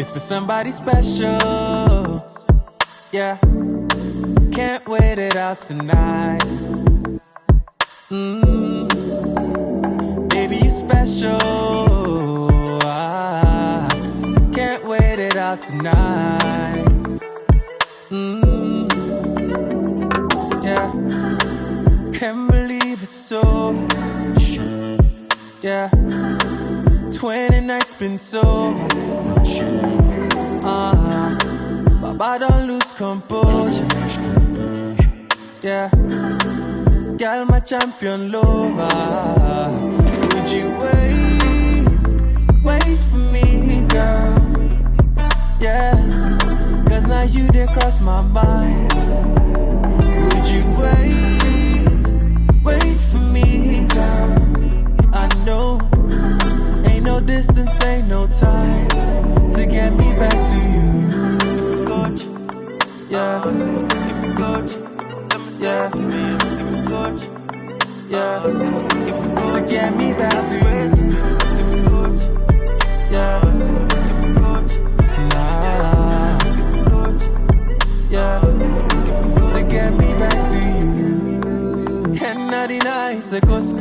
It's for somebody special. Yeah. Can't wait it out tonight. Baby, you special. Can't wait it out tonight. Yeah. Can't believe it's so. Yeah. 20 nights been so. Baba don't lose composure. Yeah. Girl, my champion lover. Would you wait for me, girl? Yeah. Cause now you did cross my mind. Would you wait for me, girl? I know. Ain't no distance, ain't no time to get me back to you. Coach. Yeah. Give me coach. Yeah. Yeah, to get me back to you. Yeah, nah. Yeah, to get me back to you. And not deny it's a cos.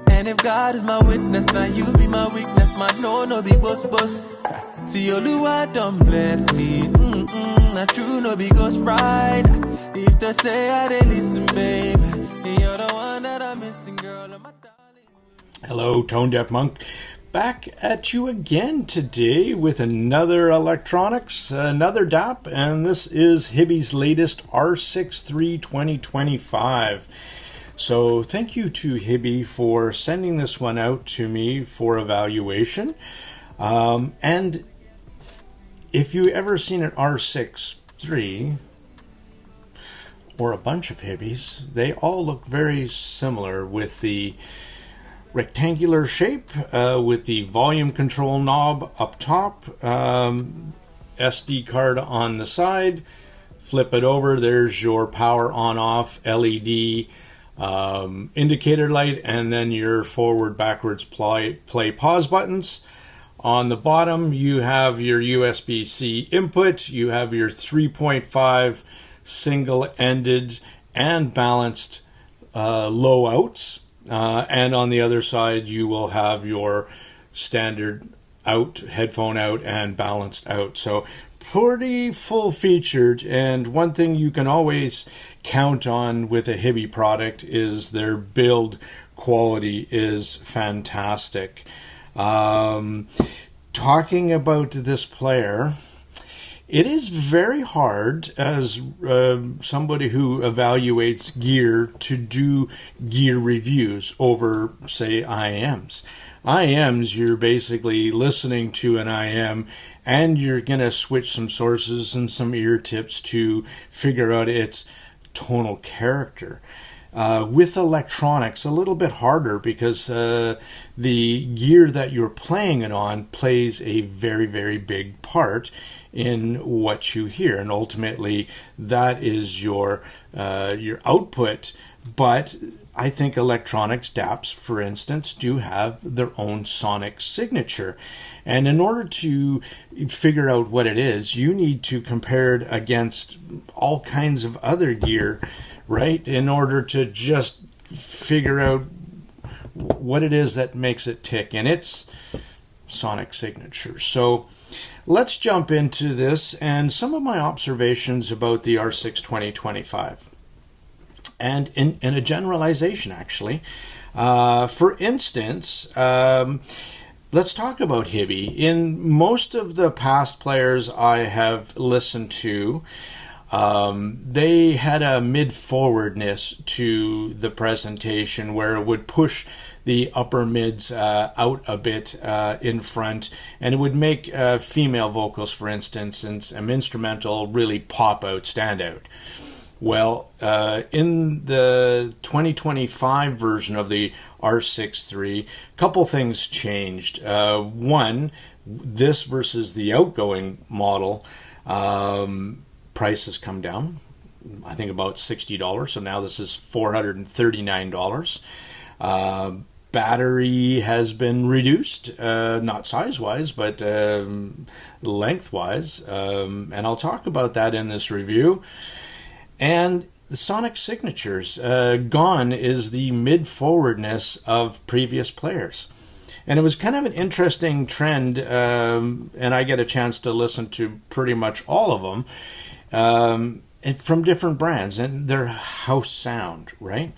And if God is my witness, now you be my weakness. My no be boss. See Oluwa don't bless me. Not true, no be ghost ride. If they say I didn't listen, babe, you're the one that I'm missing, girl. My darling. Hello, Tone Deaf Monk. Back at you again today with another electronics, another DAP, and this is Hiby's latest R6iii 2025. So thank you to Hiby for sending this one out to me for evaluation. And if you ever seen an R6iii or a bunch of Hibys, they all look very similar with the rectangular shape, with the volume control knob up top, SD card on the side, flip it over, there's your power on off LED indicator light, and then your forward backwards play pause buttons. On the bottom you have your USB-C input, you have your 3.5 single-ended and balanced low outs, and on the other side you will have your standard out, headphone out, and balanced out. So pretty full featured, and one thing you can always count on with a Hiby product is their build quality is fantastic. Talking about this player, it is very hard as somebody who evaluates gear to do gear reviews over, say, IMs. IMs, you're basically listening to an IM and you're going to switch some sources and some ear tips to figure out its tonal character. With electronics, a little bit harder because the gear that you're playing it on plays a very, very big part in what you hear, and ultimately that is your output. But I think electronics DAPs, for instance, do have their own sonic signature, and in order to figure out what it is, you need to compare it against all kinds of other gear, right, in order to just figure out what it is that makes it tick, and it's sonic signature. So let's jump into this and some of my observations about the R6 2025, and in a generalization, actually. For instance, let's talk about Hiby. In most of the past players I have listened to, they had a mid-forwardness to the presentation where it would push the upper mids out a bit in front, and it would make female vocals, for instance, and some instrumental really pop out, stand out. Well, in the 2025 version of the R6iii, a couple things changed. One, this versus the outgoing model, price has come down, I think about $60, so now this is $439. battery has been reduced, not size-wise, but lengthwise, and I'll talk about that in this review. And the sonic signatures, gone is the mid-forwardness of previous players. And it was kind of an interesting trend, and I get a chance to listen to pretty much all of them, and from different brands and their house sound, right?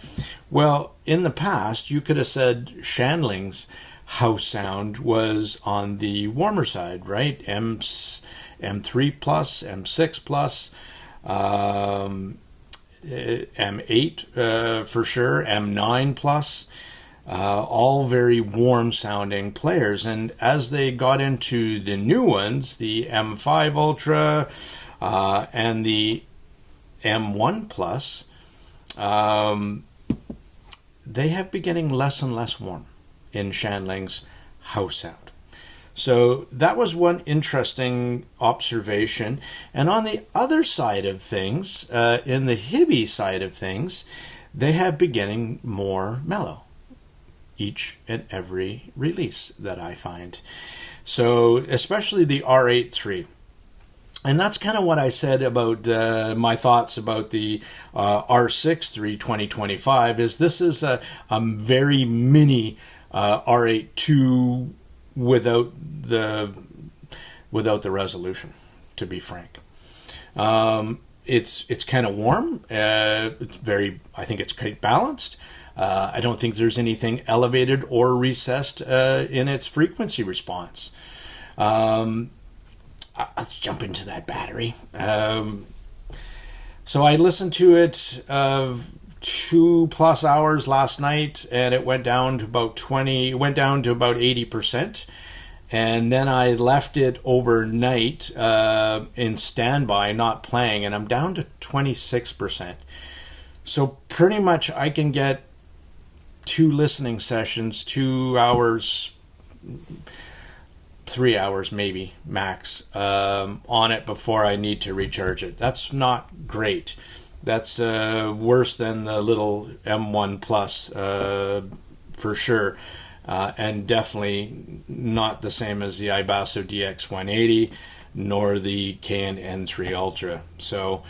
Well, in the past, you could have said Shandling's house sound was on the warmer side, right? M3 plus, M6 plus, M8 for sure, M9 plus. All very warm sounding players, and as they got into the new ones, the M5 Ultra and the M1 Plus, they have been getting less and less warm in Shandling's house sound. So that was one interesting observation. And on the other side of things, in the Hiby side of things, they have been getting more mellow each and every release that I find. So especially the R6iii. And that's kind of what I said about my thoughts about the R6iii 2025 is this is a very mini R8 without the resolution, to be frank. It's kind of warm. It's very, I think it's quite balanced. I don't think there's anything elevated or recessed in its frequency response. Let's jump into that battery. So I listened to it 2+ hours last night, and it went down to about 80%. And then I left it overnight in standby, not playing, and I'm down to 26%. So pretty much I can get 2 listening sessions, 2 hours, 3 hours maybe max on it before I need to recharge it. That's not great. That's worse than the little M1 Plus for sure, and definitely not the same as the iBasso DX180 nor the Cayin N3 Ultra. So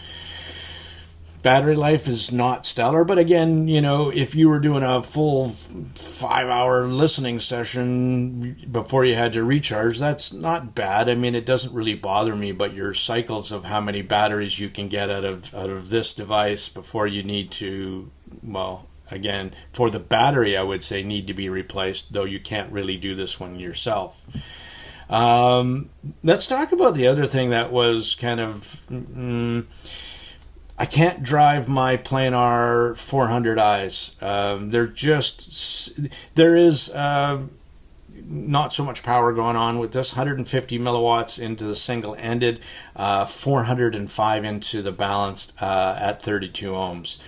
battery life is not stellar, but again, you know, if you were doing a full 5-hour listening session before you had to recharge, that's not bad. I mean, it doesn't really bother me, but your cycles of how many batteries you can get out of this device before you need to, well, again, for the battery, I would say need to be replaced, though you can't really do this one yourself. Let's talk about the other thing that was kind of... I can't drive my planar 400i's. There is not so much power going on with this. 150 milliwatts into the single-ended, 405 into the balanced at 32 ohms.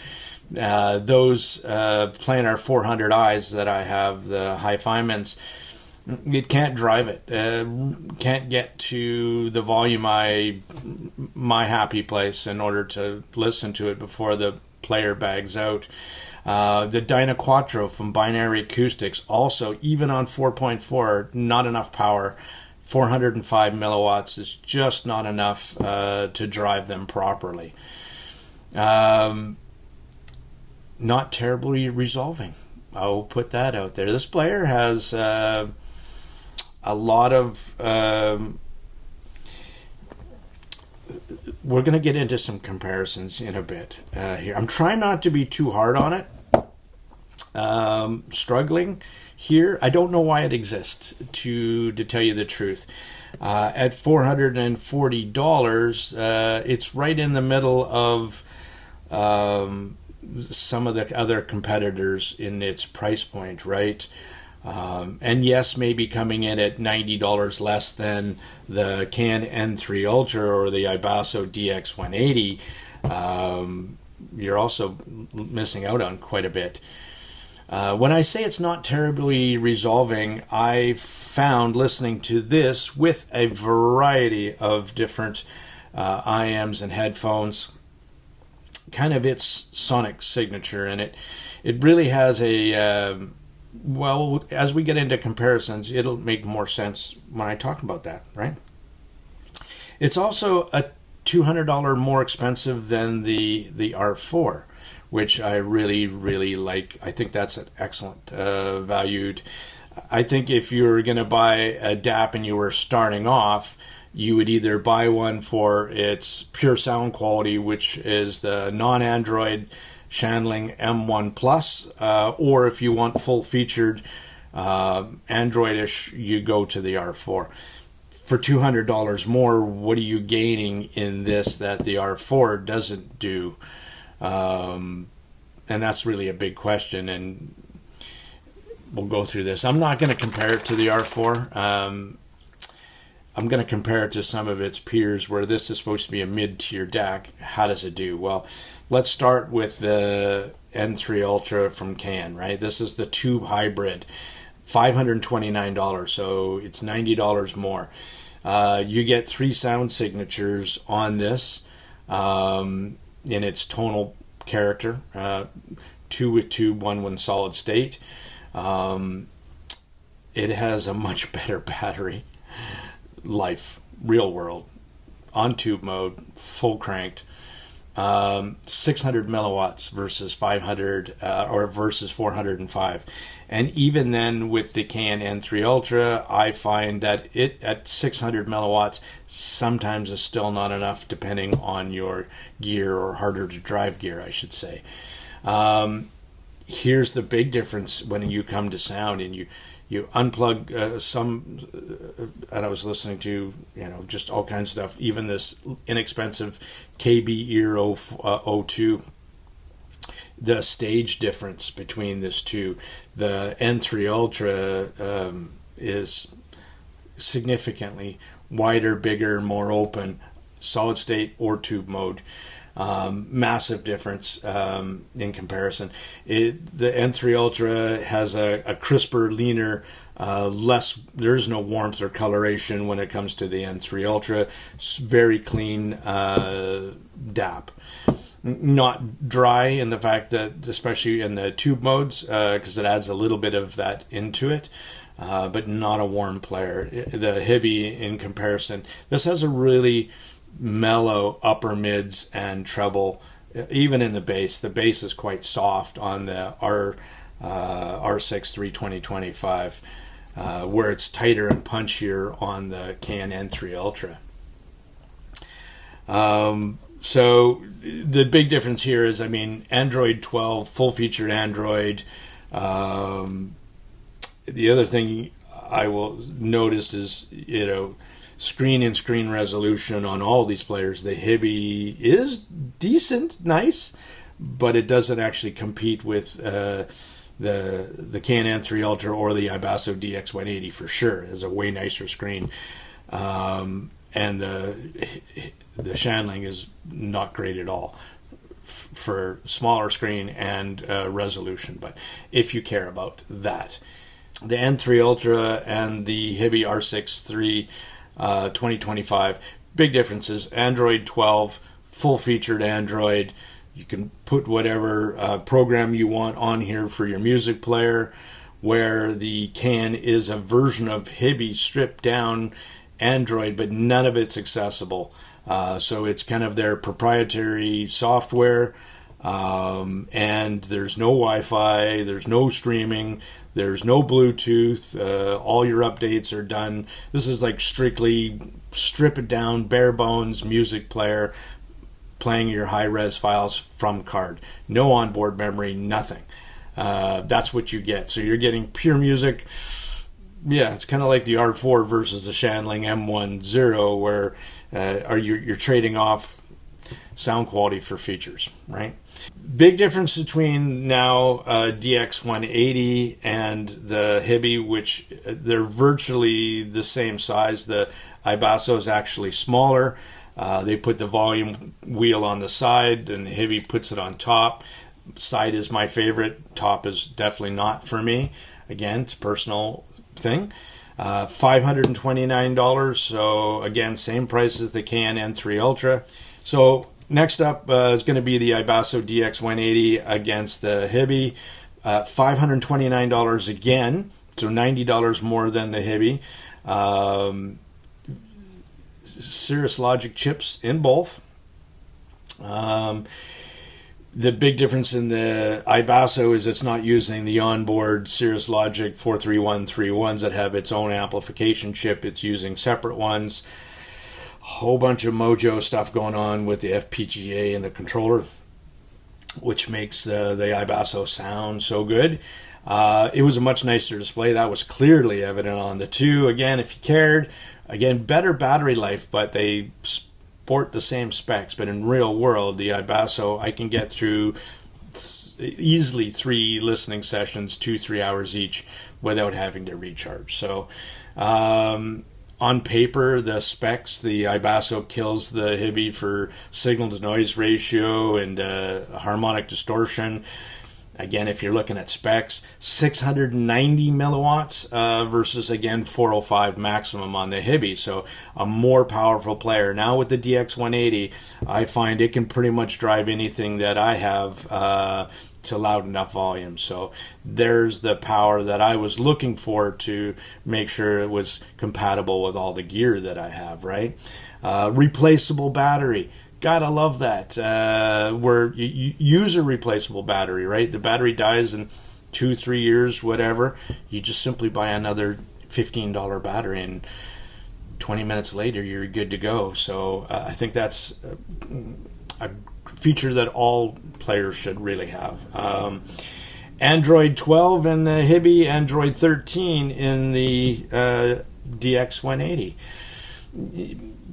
Those planar 400i's that I have, the Hi-Fimans, it can't drive it. Can't get to the volume my happy place in order to listen to it before the player bags out. The Dyna Quattro from Binary Acoustics, also, even on 4.4, not enough power. 405 milliwatts is just not enough to drive them properly. Not terribly resolving. I'll put that out there. This player has a lot of... we're going to get into some comparisons in a bit here. I'm trying not to be too hard on it. Struggling here. I don't know why it exists, to tell you the truth. At $440, it's right in the middle of some of the other competitors in its price point, right? And yes, maybe coming in at $90 less than the Cayin N3 Ultra or the iBasso DX180, you're also missing out on quite a bit. When I say it's not terribly resolving, I found listening to this with a variety of different IMs and headphones, kind of its sonic signature, and it really has a Well, as we get into comparisons, it'll make more sense when I talk about that, right? It's also a $200 more expensive than the R4, which I really, really like. I think that's an excellent valued. I think if you were going to buy a DAP and you were starting off, you would either buy one for its pure sound quality, which is the non-Android Shandling M1 Plus, or if you want full-featured Android-ish, you go to the R4. For $200 more, what are you gaining in this that the R4 doesn't do? And that's really a big question, and we'll go through this. I'm not going to compare it to the R4. I'm going to compare it to some of its peers where this is supposed to be a mid-tier DAC. How does it do? Well, let's start with the N3 Ultra from Cayin, right? This is the tube hybrid. $529, so it's $90 more. You get 3 sound signatures on this in its tonal character, 2 with tube, 1 with solid state. It has a much better battery life, real world, on tube mode, full cranked. 600 milliwatts versus 500 or versus 405. And even then with the Cayin N3 Ultra, I find that it at 600 milliwatts sometimes is still not enough depending on your gear, or harder to drive gear, I should say. Here's the big difference when you come to sound and you unplug and I was listening to, just all kinds of stuff, even this inexpensive KB Ear 02, the stage difference between this two. The N3 Ultra is significantly wider, bigger, more open, solid state or tube mode. Massive difference in comparison. The N3 Ultra has a crisper, leaner, there's no warmth or coloration when it comes to the N3 Ultra. It's very clean DAP. Not dry in the fact that, especially in the tube modes, because it adds a little bit of that into it, but not a warm player. The Hiby, in comparison, this has a really mellow upper mids and treble, even in the bass. The bass is quite soft on the R6iii 2025, where it's tighter and punchier on the Cayin N3 Ultra. So the big difference here is, Android 12, full-featured Android. The other thing I will notice is, screen resolution on all these players. The Hiby is decent, nice, but it doesn't actually compete with the Cayin N3 Ultra or the iBasso DX180 for sure. It's a way nicer screen. And the Shandling is not great at all for smaller screen and resolution, but if you care about that. The N3 Ultra and the Hiby R6iii 2025, big differences. Android 12, full-featured Android. You can put whatever program you want on here for your music player, where the Cayin is a version of Hiby stripped down Android, but none of it's accessible. So it's kind of their proprietary software, and there's no Wi-Fi, there's no streaming, there's no Bluetooth. All your updates are done. This is like strictly strip it down, bare bones music player, playing your high-res files from card. No onboard memory, nothing. That's what you get. So you're getting pure music. Yeah, it's kind of like the R4 versus the Shandling M10, where you're trading off sound quality for features, right? Big difference between now DX180 and the Hiby, which they're virtually the same size. The iBasso is actually smaller. They put the volume wheel on the side, and the Hiby puts it on top. Side is my favorite. Top is definitely not for me. Again, it's a personal thing. $529, so again, same price as the Cayin N3 Ultra. So next up is going to be the iBasso DX180 against the Hiby. $529 again, so $90 more than the Hiby. Cirrus Logic chips in both. The big difference in the iBasso is it's not using the onboard Cirrus Logic 43131s that have its own amplification chip. It's using separate ones. A whole bunch of mojo stuff going on with the FPGA and the controller, which makes the iBasso sound so good. It was a much nicer display. That was clearly evident on the 2. Again, if you cared, again, better battery life, but they sport the same specs. But in real world, the iBasso, I can get through easily 3 listening sessions, 2-3 hours each, without having to recharge. So on paper, the specs, the iBasso kills the Hiby for signal to noise ratio and harmonic distortion. Again, if you're looking at specs, 690 milliwatts versus, again, 405 maximum on the Hiby. So a more powerful player. Now with the DX180, I find it can pretty much drive anything that I have to loud enough volume. So there's the power that I was looking for to make sure it was compatible with all the gear that I have, right? Replaceable battery. Gotta love that. Where you use a replaceable battery, right? The battery dies in 2-3 years, whatever. You just simply buy another $15 battery, and 20 minutes later, you're good to go. So I think that's a feature that all players should really have. Android 12 in the Hiby, Android 13 in the DX180.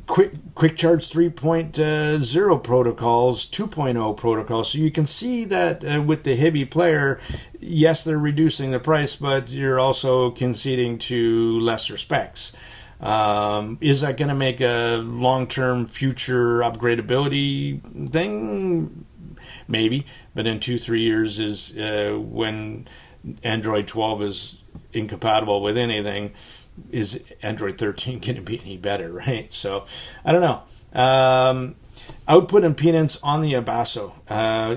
Quick Charge 3.0 protocols, 2.0 protocols. So you can see that with the Hiby player, yes, they're reducing the price, but you're also conceding to lesser specs. Is that going to make a long-term future upgradability thing? Maybe, but in 2-3 years is when Android 12 is incompatible with anything. Is Android 13 going to be any better, right? So, I don't know. Output impedance on the iBasso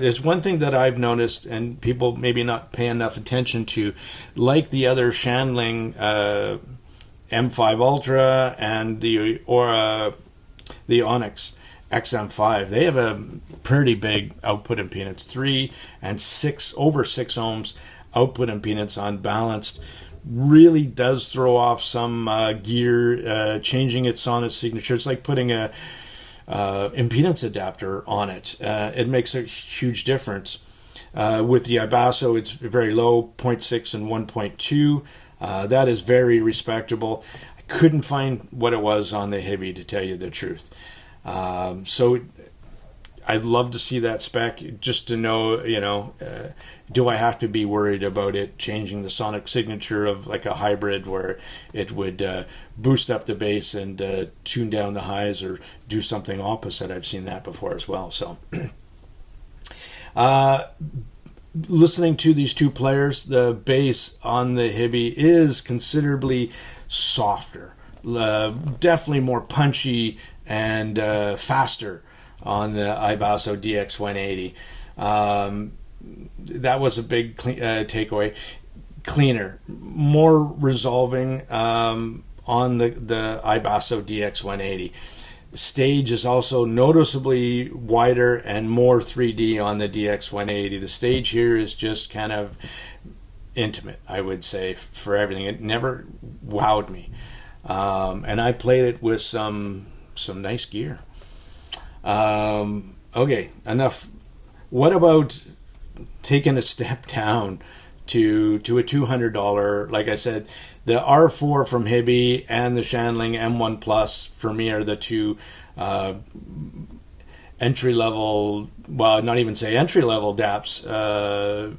is one thing that I've noticed, and people maybe not pay enough attention to, like the other Shandling M5 Ultra and the Onyx XM5. They have a pretty big output impedance, 3 and 6 over 6 ohms output impedance on balanced. Really does throw off some gear, changing its sonic signature. It's like putting a impedance adapter on it. It makes a huge difference. With the iBasso, it's very low, 0.6 and 1.2. That is very respectable. I couldn't find what it was on the Hiby, to tell you the truth. So I'd love to see that spec just to know, do I have to be worried about it changing the sonic signature of like a hybrid where it would boost up the bass and tune down the highs, or do something opposite? I've seen that before as well. So listening to these two players, the bass on the Hiby is considerably softer, definitely more punchy and faster on the iBasso DX180. That was a big takeaway. Cleaner, more resolving on the iBasso DX180. Stage is also noticeably wider and more 3D on the DX180. The stage here is just kind of intimate, I would say, for everything. It never wowed me. And I played it with some nice gear. Okay, enough. What about taking a step down to a $200? Like I said, the R4 from Hiby and the Shandling M1 Plus for me are the two entry level. Well, not even say entry level DAPs. I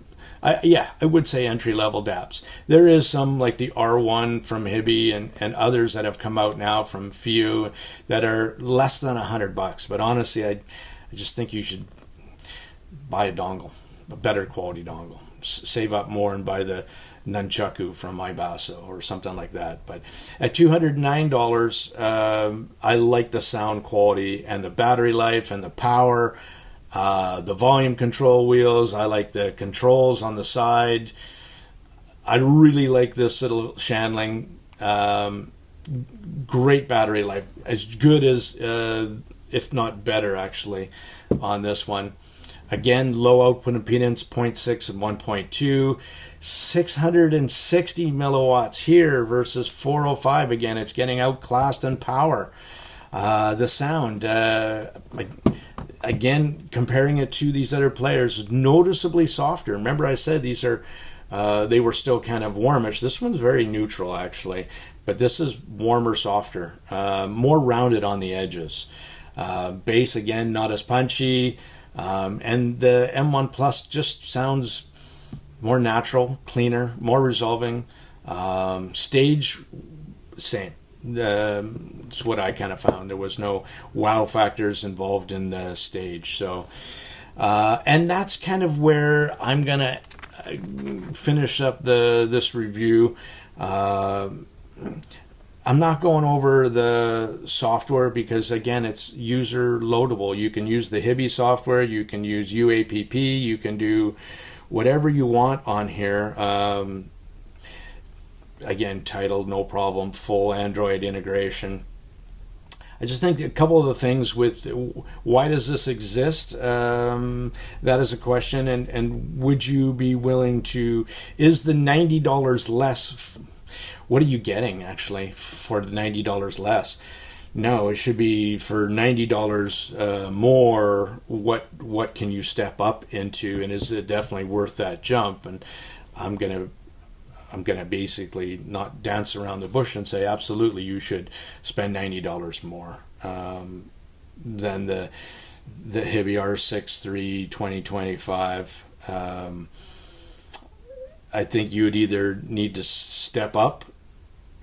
would say entry level DAPs. There is some like the R1 from Hiby and others that have come out now from Few that are less than $100. But honestly, I just think you should buy a dongle, a better quality dongle. Save up more and buy the Nunchaku from iBasso or something like that. But at $209, I like the sound quality and the battery life and the power. The volume control wheels, I like the controls on the side. I really like this little Shandling. Great battery life, as good as, if not better, actually, on this one. Again, low output impedance, 0.6 and 1.2. 660 milliwatts here versus 405. Again, it's getting outclassed in power. The sound, again, comparing it to these other players, noticeably softer. Remember I said these are, they were still kind of warmish. This one's very neutral, actually. But this is warmer, softer, more rounded on the edges. Bass, again, not as punchy. And the M1 Plus just sounds more natural, cleaner, more resolving. Stage, same. It's what I kind of found. There was no wow factors involved in the stage. So, and that's kind of where I'm going to finish up this review. I'm not going over the software because, again, it's user loadable. You can use the Hiby software, you can use UAPP, you can do whatever you want on here. Again, titled, no problem, full Android integration. I just think a couple of the things with why does this exist? That is a question. And would you be willing to, is the $90 less? What are you getting actually for the $90 less? No, it should be for $90 more. What can you step up into, and is it definitely worth that jump? And I'm gonna basically not dance around the bush and say absolutely you should spend $90 more than the Hiby R6iii 2025. I think you would either need to step up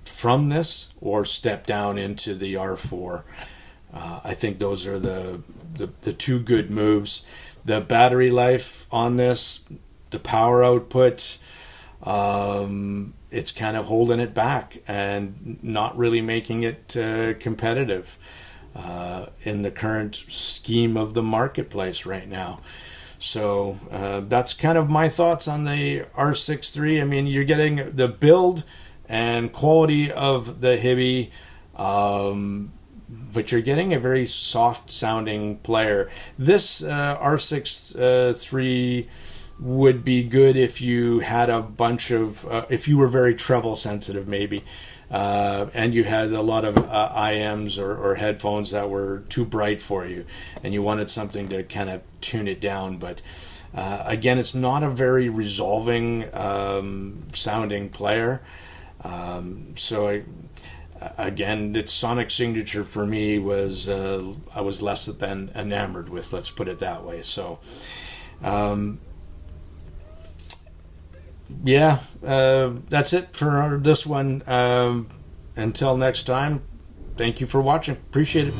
from this or step down into the R4. I think those are the two good moves. The battery life on this, the power output, it's kind of holding it back and not really making it competitive in the current scheme of the marketplace right now. So that's kind of my thoughts on the R6iii. I mean, you're getting the build and quality of the Hiby, but you're getting a very soft sounding player. This R6iii would be good if you had a bunch of, if you were very treble sensitive maybe, and you had a lot of IMs or headphones that were too bright for you, and you wanted something to kind of tune it down. But again, it's not a very resolving sounding player. So again, its sonic signature for me was I was less than enamored with. Let's put it that way. So. Yeah, that's it for this one. Until next time, thank you for watching. Appreciate it.